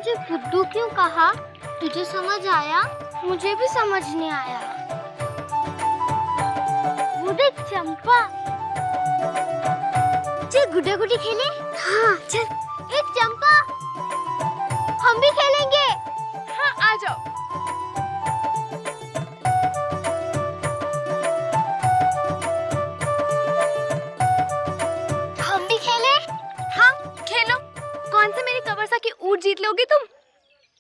मुझे बुद्धू क्यों कहा? तुझे समझ आया? मुझे भी समझ नहीं आया। वो देख चंपा। चल गुड्डा गुड्डी खेले? हाँ चल। एक चंपा, हम भी खेलेंगे। हाँ आ जाओ। हम भी खेले? हाँ खेलो। कौन से मेरी कवर्सा की ऊँट जीत लोगी तुम?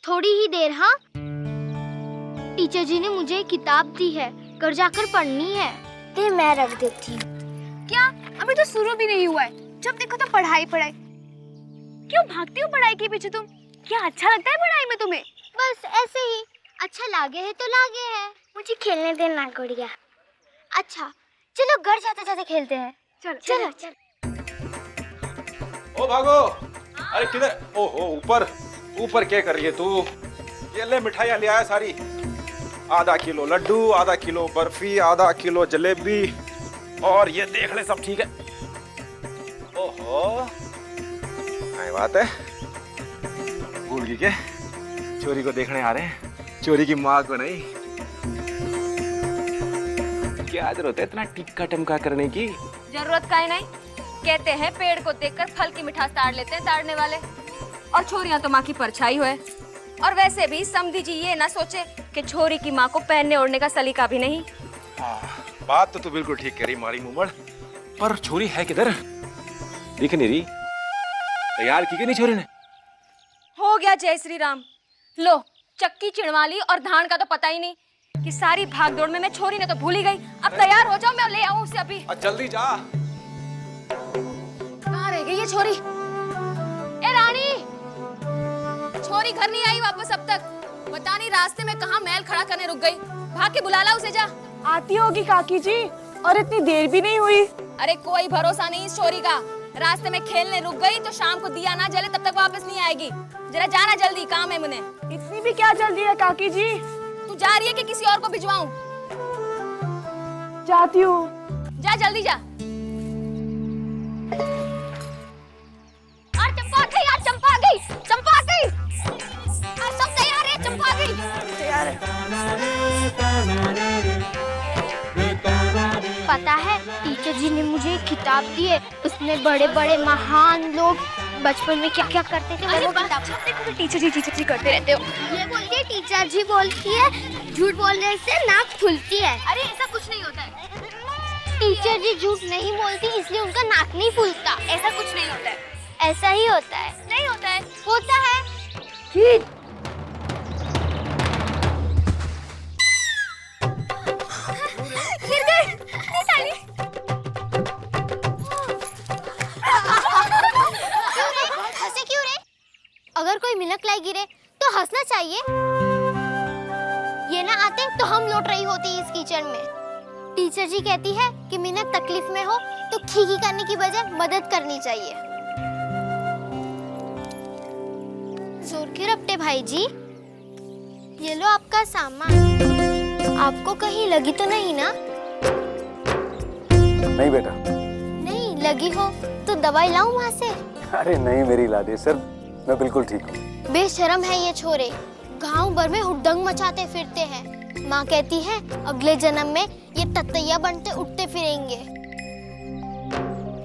थोड़ी ही देर। हाँ, टीचर जी ने मुझे एक किताब दी है, घर जाकर पढ़नी है। ते मैं रख देती हूँ। क्या अभी तो शुरू भी नहीं हुआ है, जब देखो तो पढ़ाई पढ़ाई। क्यों भागती हो पढ़ाई के पीछे तुम? क्या अच्छा लगता है पढ़ाई में तुम्हें? बस ऐसे ही, अच्छा लागे है तो लागे है। मुझे खेलने देना गुड़िया। अच्छा चलो घर जाते जाते खेलते हैं। चलो चलो चलो। ओ भागो। अरे किधर? ओहो ऊपर ऊपर क्या कर रही है तू? ये ले मिठाइयाँ ले आया सारी। आधा किलो लड्डू, आधा किलो बर्फी, आधा किलो जलेबी, और ये देख ले सब ठीक है। ओहो क्या बात है, भूल गई क्या? चोरी को देखने आ रहे हैं, चोरी की माँ को नहीं। क्या जरूरत है इतना टिक्का टमका करने की? जरूरत का ही नहीं। कहते हैं पेड़ को देखकर फल की मिठास ताड़ लेते हैं ताड़ने वाले, और छोरियां तो माँ की परछाई हुए। और वैसे भी समधी जी ये ना सोचे कि छोरी की माँ को पहनने ओढ़ने का सलीका भी नहीं। बात तो तू बिल्कुल ठीक कह रही मारी मुमड़, पर छोरी है किधर? दिख नहीं रही। तैयार की नहीं छोरी ने? हो गया जय श्री राम। लो चक्की चिड़वा ली और धान का तो पता ही नहीं कि सारी भागदौड़ में मैं छोरी ने तो भूल ही गई। अब तैयार हो जाओ, मैं ले आऊं उसे अभी। जल्दी जा। कहाँ रह गई ये छोरी? ए रानी, छोरी घर नहीं आई वापस अब तक। पता नहीं रास्ते में कहाँ मैल खड़ा करने रुक गई। भाग के बुला ला उसे, जा। आती होगी काकी जी, और इतनी देर भी नहीं हुई। अरे कोई भरोसा नहीं इस छोरी का। रास्ते में खेलने रुक गई तो शाम को दिया ना जले तब तक वापस नहीं आएगी। जरा जाना जल्दी, काम है मुझे। इतनी भी क्या जल्दी है काकी जी? तू जा रही है कि किसी और को भिजवाऊं? जाती हूँ। जा जल्दी जा। और चंपा आ गई, आज चंपा आ गई, चंपा आ गई। आज सब तैयार है, चंपा आ गई। तैयार है। पता है टीचर जी ने मुझे एक किताब दी है, उसमें बड़े बड़े महान लोग बचपन में क्या क्या करते थे वो किताब। देखो टीचर जी करते रहते हो। ये बोलती है टीचर जी बोलती है झूठ बोलने से नाक खुलती है। अरे ऐसा कुछ नहीं होता है। टीचर जी झूठ नहीं बोलती इसलिए उनका नाक नहीं फूलता। ऐसा कुछ नहीं होता है। ऐसा ही होता है। नहीं होता है। होता है। गिर गई। नहीं साली। हंसे क्यों रे? अगर कोई मिनक लाई गिरे तो हंसना चाहिए। ये ना आते तो हम लौट रही होती इस कीचड़ में। टीचर जी कहती है कि मिनक तकलीफ में हो तो खीखी करने की बजाय मदद करनी चाहिए। जोर के रपटे भाई जी, ये लो आपका सामान। आपको कहीं लगी तो नहीं ना? नहीं बेटा। नहीं लगी हो तो दवाई लाऊं वहाँ से? अरे नहीं मेरी लाडे, सर मैं बिल्कुल ठीक हूँ। बेशरम है ये छोरे, गांव भर में हुड़दंग मचाते फिरते हैं। माँ कहती है अगले जन्म में ये ततैया बनते उठते फिरेंगे।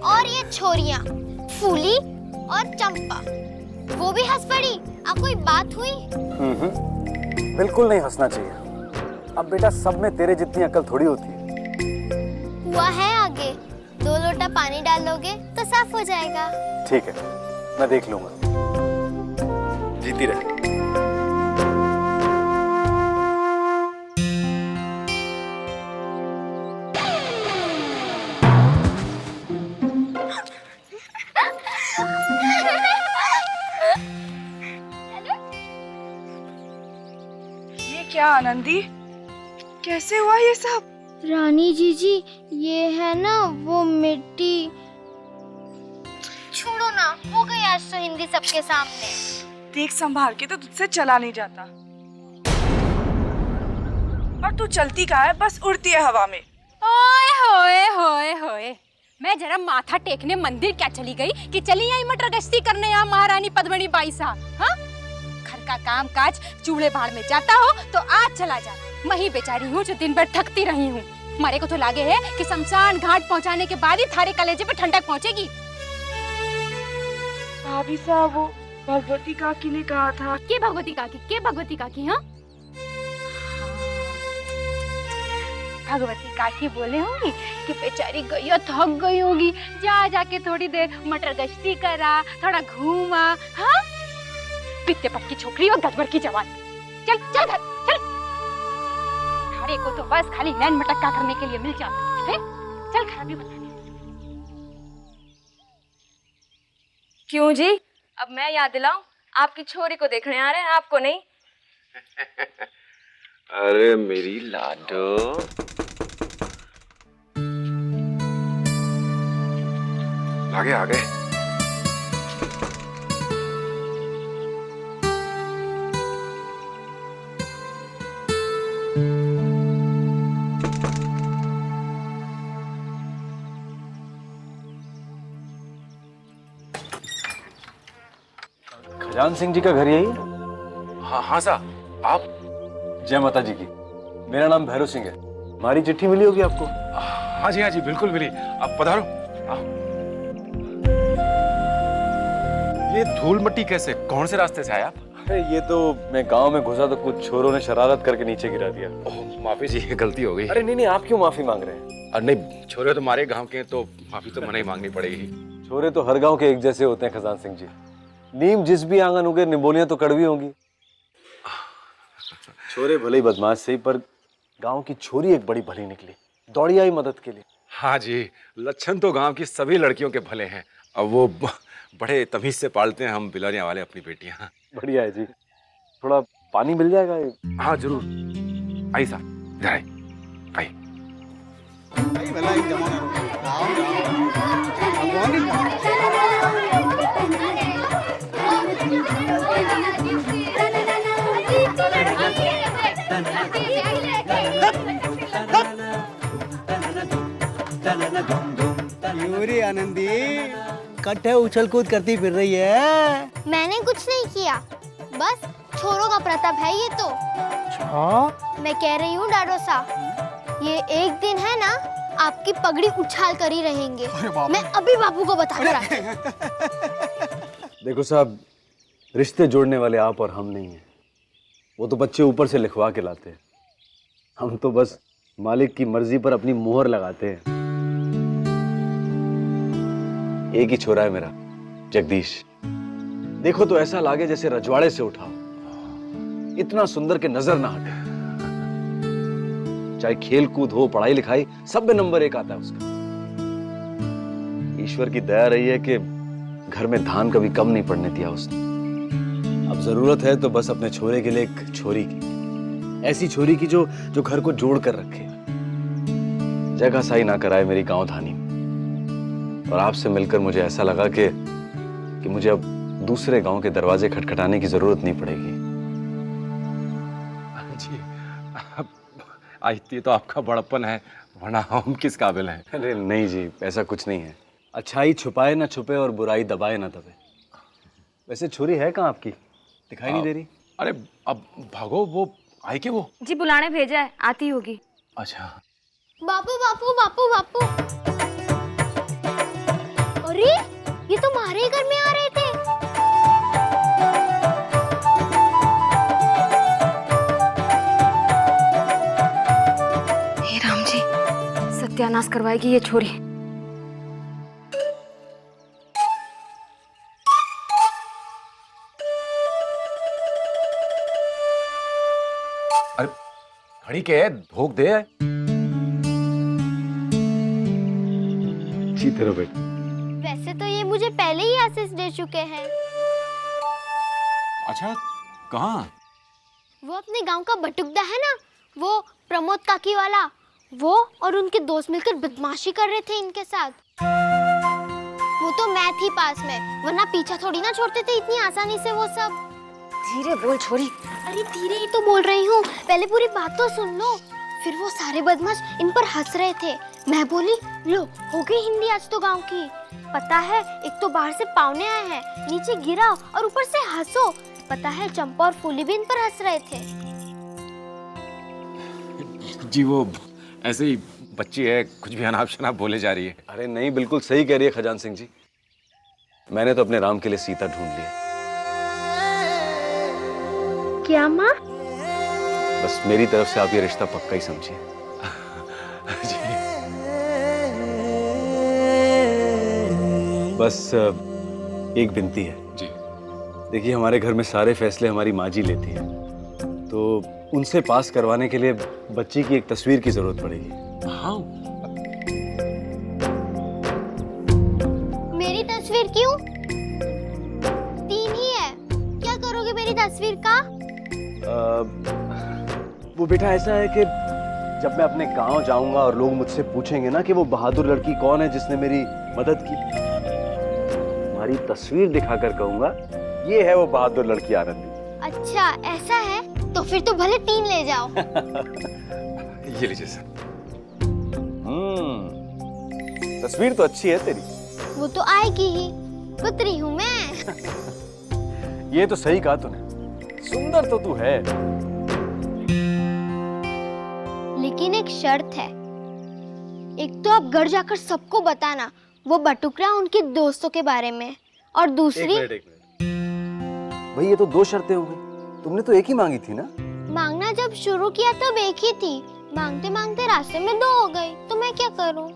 और ये छोरियाँ फूली और चंपा, वो भी हंस पड़ी। आपको कोई बात हुई? बिल्कुल नहीं हंसना चाहिए। अब बेटा सब में तेरे जितनी अकल थोड़ी होती है। हुआ है आगे, 2 लोटा पानी डालोगे तो साफ हो जाएगा। ठीक है मैं देख लूंगा। जीती रहे। ये क्या आनंदी, कैसे हुआ ये सब? रानी जी ये है ना वो मिट्टी। छोड़ो ना, हो गई आज तो हिंदी सबके सामने। देख संभाल के, तो तुझसे चला नहीं जाता। और तू चलती कहाँ है? बस उड़ती है हवा में। ओए होए होए होए, मैं जरा माथा टेकने मंदिर क्या चली गई कि चली आई मटर गश्ती करने यहाँ महारानी पद्मिनी बाई साहब। हाँ, घर का काम काज चूल्हे भाड़ में जाता हो तो आज चला जा। मैं ही बेचारी हूँ जो दिन भर थकती रही हूँ। मारे को तो लागे है कि शमशान घाट पहुँचाने के बाद ही थारे कलेजे पे ठंडक पहुँचेगी। भाभी साहब, वो भगवती काकी ने कहा था। के भगवती काकी हाँ? भगवती काकी बोले होंगी कि बेचारी गैया थक गई होगी, जा जाके थोड़ी देर मटर गश्ती करा, थोड़ा घूमा। हाँ, पित्ते पक्की छोकरी और गजबर की जवान। चल चल घर चल। थारे को तो बस खाली नैन मटक्का करने के लिए मिल जाता है। चल घर भी बता। क्यों जी, अब मैं याद दिलाऊं? आपकी छोरी को देखने आ रहे हैं, आपको नहीं। अरे मेरी लाडो, आगे आगे। खजान सिंह जी का घर यही है? हाँ हाँ साहब, आप? जय माता जी की। मेरा नाम भैरव सिंह है। हमारी चिट्ठी मिली होगी आपको? हाँ जी बिल्कुल मिली। आप पधारो। ये धूल मिट्टी कैसे, कौन से रास्ते से आए आप? अरे ये तो मैं गांव में घुसा तो कुछ छोरों ने शरारत करके नीचे गिरा दिया। ओह माफी जी, गलती हो गई। अरे नहीं, आप क्यों माफी मांग रहे हैं? अरे नहीं, छोरे तो हमारे गांव के हैं तो माफी तो मना ही मांगनी पड़ेगी। छोरे तो हर गांव के एक जैसे होते हैं खजान सिंह जी। नीम जिस भी आंगन उगे, निबोलियां तो कड़वी होंगी। छोरे भले ही बदमाश सही, पर गांव की छोरी एक बड़ी भली निकली, दौड़ी आई मदद के लिए। हाँ जी, लक्षण तो गांव की सभी लड़कियों के भले हैं। अब वो बड़े तमीज से पालते हैं हम बिलरिया वाले अपनी बेटियां। बढ़िया है जी। थोड़ा पानी मिल जाएगा? हाँ जरूर। आई साहब, इधर आई। आई। आनंदी कट्टे उछल कूद करती फिर रही है। मैंने कुछ नहीं किया, बस छोरों का प्रताप है ये तो। मैं कह रही हूँ डाडो साहब, ये एक दिन है ना, आपकी पगड़ी उछाल कर ही रहेंगे। मैं अभी बापू को बता कर आती हूँ। देखो साहब, रिश्ते जोड़ने वाले आप और हम नहीं हैं। वो तो बच्चे ऊपर से लिखवा के लाते हैं। हम तो बस मालिक की मर्जी पर अपनी मोहर लगाते हैं। एक ही छोरा है मेरा, जगदीश। देखो तो ऐसा लागे जैसे रजवाड़े से उठाओ, इतना सुंदर के नजर ना हटे। चाहे खेल कूद हो, पढ़ाई लिखाई, सब में नंबर 1 आता है उसका। ईश्वर की दया रही है कि घर में धान कभी कम नहीं पड़ने दिया उसने। अब जरूरत है तो बस अपने छोरे के लिए एक छोरी की, ऐसी छोरी की जो घर को जोड़ कर रखे, जगह साई ना कराए मेरी गांव धानी। और आपसे मिलकर मुझे ऐसा लगा कि मुझे अब दूसरे गांव के दरवाजे खटखटाने की जरूरत नहीं पड़ेगी। जी, आई तो आपका बड़प्पन है, वरना हम किस काबिल हैं? अरे नहीं जी, ऐसा कुछ नहीं है। अच्छाई छुपाए ना छुपे और बुराई दबाए ना दबे। वैसे छोरी है कहाँ आपकी? दिखाई नहीं दे रही। अरे अब भागो, वो आई के वो जी बुलाने भेजा है, आती होगी। अच्छा। बापू बापू बापू बापू, अरे ये तो हमारे घर में आ रहे थे। हे राम जी, सत्यानाश करवाएगी ये छोरी। अरे घड़ी के धोख दे। जीते रहो बेटा। वैसे तो ये मुझे पहले ही आशीष दे चुके हैं। अच्छा, कहाँ? वो अपने गांव का बटुकदा है ना, वो प्रमोद काकी वाला, वो और उनके दोस्त मिलकर बदमाशी कर रहे थे इनके साथ। वो तो मैं थी पास में, वरना पीछा थोड़ी ना छोड़ते थे इतनी आसानी से वो सब। धीरे बोल छोरी। अरे धीरे ही तो बोल रही हूँ, पहले पूरी बात तो सुन लो। फिर वो सारे बदमाश इन पर हंस रहे थे। मैं बोली, लो हो गई हिंदी आज तो गांव की। पता है, एक तो बाहर से पावने आए हैं, नीचे गिराओ और ऊपर से हंसो। पता है चंपा और फूली भी इन पर हंस रहे थे। जी वो ऐसे ही बच्ची है, कुछ भी अनाप शनाप बोले जा रही है। अरे नहीं, बिल्कुल सही कह रही है खजान सिंह जी। मैंने तो अपने राम के लिए सीता ढूंढ ली है। क्या माँ? बस मेरी तरफ से आप ये रिश्ता पक्का ही समझिए। बस एक विनती है जी। देखिए, हमारे घर में सारे फैसले हमारी माँ जी लेती हैं, तो उनसे पास करवाने के लिए बच्ची की एक तस्वीर की जरूरत पड़ेगी। हाँ, मेरी तस्वीर क्यों? 3 ही है, क्या करोगे मेरी तस्वीर का? वो बेटा ऐसा है कि जब मैं अपने गांव जाऊंगा और लोग मुझसे पूछेंगे ना कि वो बहादुर लड़की कौन है जिसने मेरी मदद की, तुम्हारी तस्वीर दिखाकर कहूंगा ये है वो बहादुर लड़की आनंदी। अच्छा ऐसा है, तो फिर तो भले 3 ले जाओ। ये लीजिए सर। तस्वीर तो अच्छी है तेरी। वो तो आएगी ही, पुत्री हूँ मैं। ये तो सही कहा तूने, सुंदर तो तू है। लेकिन एक शर्त है। एक तो आप घर जाकर सबको बताना वो बटुकरा उनके दोस्तों के बारे में, और दूसरी एक मिनट। भाई ये तो 2 शर्तें हो गई, तुमने तो एक ही मांगी थी ना? मांगना जब शुरू किया तब एक ही थी, मांगते मांगते रास्ते में 2 हो गई, तो मैं क्या करूं?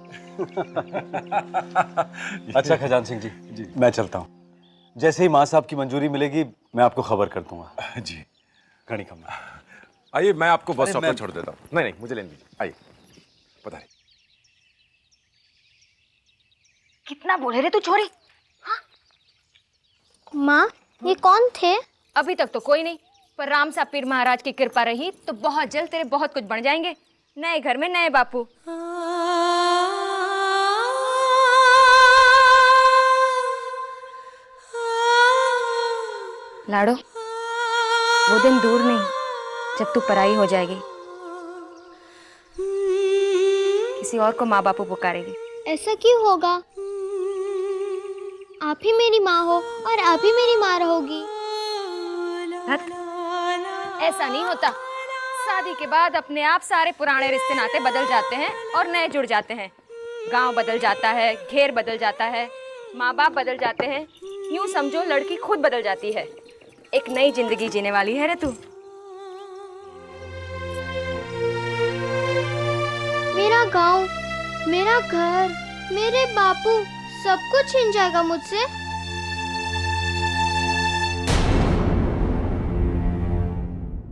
अच्छा खजान सिंह जी, मैं चलता हूँ। जैसे ही माँ साहब की मंजूरी मिलेगी मैं आपको खबर कर दूंगा। जी घड़ी कम। आइए, मैं आपको बस अरे स्टॉप पर मैं- छोड़ देता हूँ। नहीं, मुझे लेने दीजिए। आइए, बताइए। कितना बोले रे तू छोरी। माँ ये कौन थे? अभी तक तो कोई नहीं, पर राम साहब पीर महाराज की कृपा रही तो बहुत जल्द तेरे बहुत कुछ बन जाएंगे। नए घर में नए बापू। लाडो, वो दिन दूर नहीं जब तू पराई हो जाएगी, किसी और को माँ बापू पुकारेगी। ऐसा क्यों होगा? आप ही मेरी माँ हो और आप ही मेरी माँ रहोगी। हट, ऐसा नहीं होता। शादी के बाद अपने आप सारे पुराने रिश्ते नाते बदल जाते हैं और नए जुड़ जाते हैं। गांव बदल जाता है, घेर बदल जाता है, माँ बाप बदल जाते हैं, यूं समझो लड़की खुद बदल जाती है। एक नई जिंदगी जीने वाली है रे तू। मेरा गांव, मेरा घर, मेरे बापू सब कुछ छिन जाएगा मुझसे।